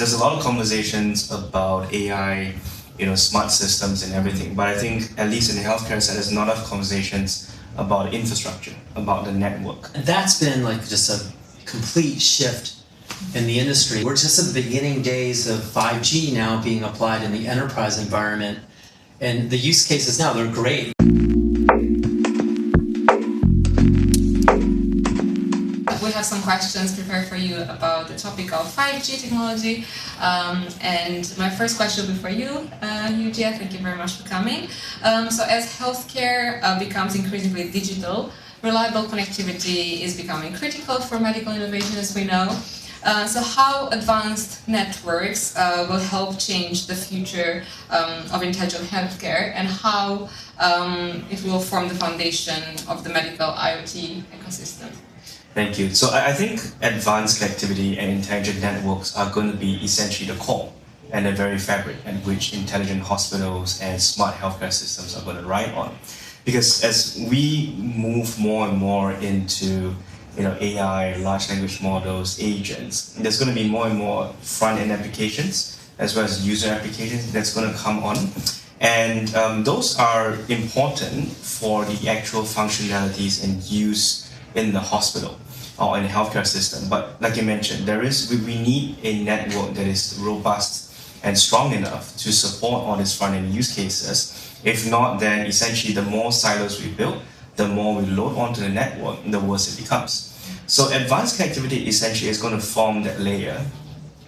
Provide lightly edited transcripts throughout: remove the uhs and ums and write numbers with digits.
there's a lot of conversations about AI, smart systems and everything. But I think, at least in the healthcare side, there's not enough conversations about infrastructure, about the network. And that's been like just a complete shift in the industry. We're just at the beginning days of 5G now being applied in the enterprise environment. And the use cases now, they're great. We have some questions prepared for you about the topic of 5G technology. And my first question will be for you, Yujia. Thank you very much for coming. So as healthcare becomes increasingly digital, reliable connectivity is becoming critical for medical innovation, as we know. So how advanced networks will help change the future of intelligent healthcare, and how it will form the foundation of the medical IoT ecosystem? Thank you. So I think advanced connectivity and intelligent networks are going to be essentially the core and the very fabric at which intelligent hospitals and smart healthcare systems are going to ride on. Because as we move more and more into AI, large language models, agents, there's going to be more and more front-end applications as well as user applications that's going to come on. And those are important for the actual functionalities and use in the hospital or in the healthcare system. But like you mentioned, we need a network that is robust and strong enough to support all these front-end use cases. If not, then essentially the more silos we build, the more we load onto the network, the worse it becomes. So advanced connectivity essentially is going to form that layer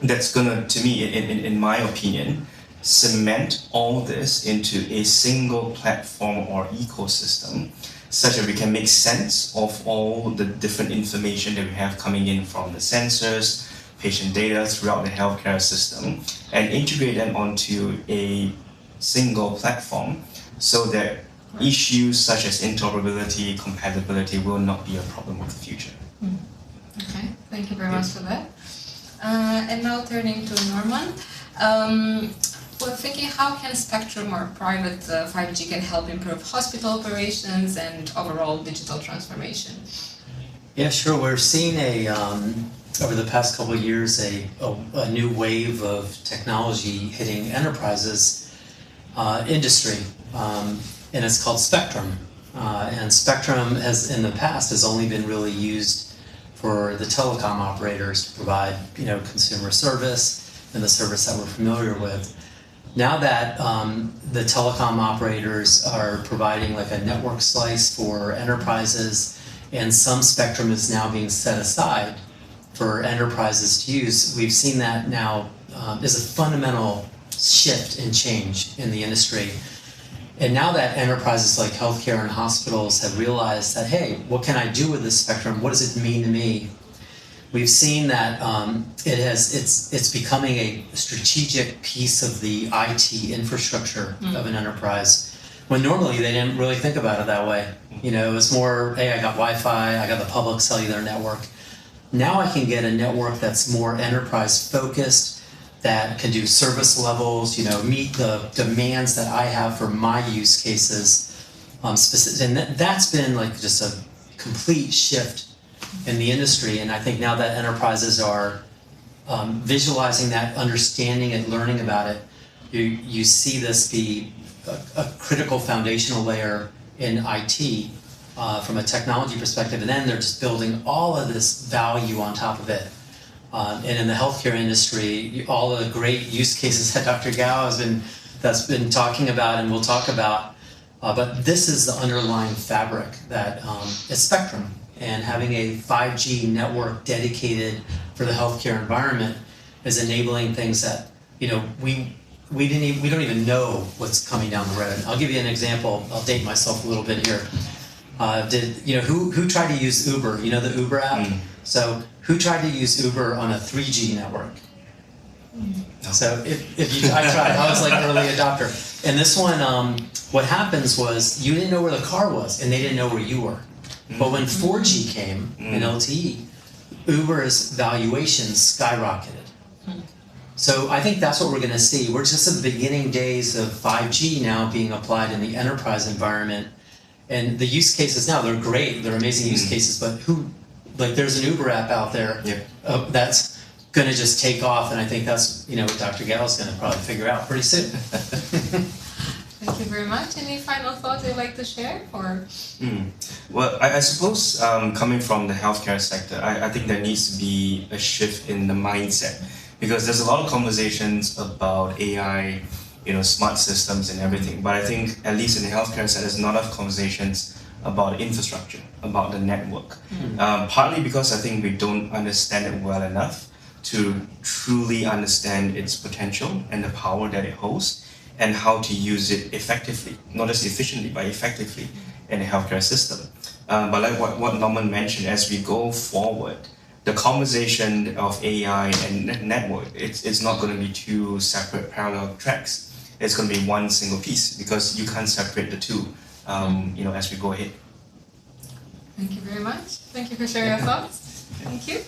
that's going to me, in my opinion, cement all this into a single platform or ecosystem, such that we can make sense of all the different information that we have coming in from the sensors, patient data throughout the healthcare system, and integrate them onto a single platform so that issues such as interoperability, compatibility will not be a problem of the future. Okay, thank you very much for that. And now turning to Norman. We're thinking, how can Spectrum or private 5G can help improve hospital operations and overall digital transformation? Yeah, sure. We're seeing over the past couple of years, a new wave of technology hitting enterprises industry, and it's called Spectrum. And Spectrum in the past has only been really used for the telecom operators to provide, consumer service and the service that we're familiar with. Now that the telecom operators are providing like a network slice for enterprises, and some spectrum is now being set aside for enterprises to use, we've seen that now is a fundamental shift and change in the industry. And now that enterprises like healthcare and hospitals have realized that, hey, what can I do with this spectrum? What does it mean to me? We've seen that it's becoming a strategic piece of the IT infrastructure of an enterprise, when normally they didn't really think about it that way. It's more, hey, I got Wi-Fi, I got the public cellular network. Now I can get a network that's more enterprise focused, that can do service levels, meet the demands that I have for my use cases. And that's been like just a complete shift in the industry. And I think now that enterprises are visualizing that, understanding it, learning about it, you see this be a critical foundational layer in IT from a technology perspective. And then they're just building all of this value on top of it. And in the healthcare industry, all the great use cases that Dr. Gao has been talking about and will talk about, but this is the underlying fabric that is Spectrum. And having a 5G network dedicated for the healthcare environment is enabling things that we don't even know what's coming down the road. I'll give you an example. I'll date myself a little bit here. Who tried to use Uber? The Uber app. So who tried to use Uber on a 3G network? So I tried. I was like an early adopter. And this one, what happens was you didn't know where the car was, and they didn't know where you were. But when 4G came in LTE, Uber's valuations skyrocketed. So I think that's what we're going to see. We're just at the beginning days of 5G now being applied in the enterprise environment. And the use cases now, they're great. They're amazing use cases. But there's an Uber app out there that's going to just take off, and I think that's what Dr. Gal's going to probably figure out pretty soon. Thank you very much. Any final thoughts you'd like to share? Or Well, I suppose coming from the healthcare sector, I think there needs to be a shift in the mindset, because there's a lot of conversations about AI, smart systems and everything. But I think at least in the healthcare sector, there's not enough conversations about infrastructure, about the network. Partly because I think we don't understand it well enough to truly understand its potential and the power that it holds, and how to use it effectively, not just efficiently, but effectively in the healthcare system. But like what Norman mentioned, as we go forward, the conversation of AI and network, it's not going to be two separate parallel tracks. It's going to be one single piece, because you can't separate the two, as we go ahead. thank you very much. Thank you for sharing your thoughts. Thank you.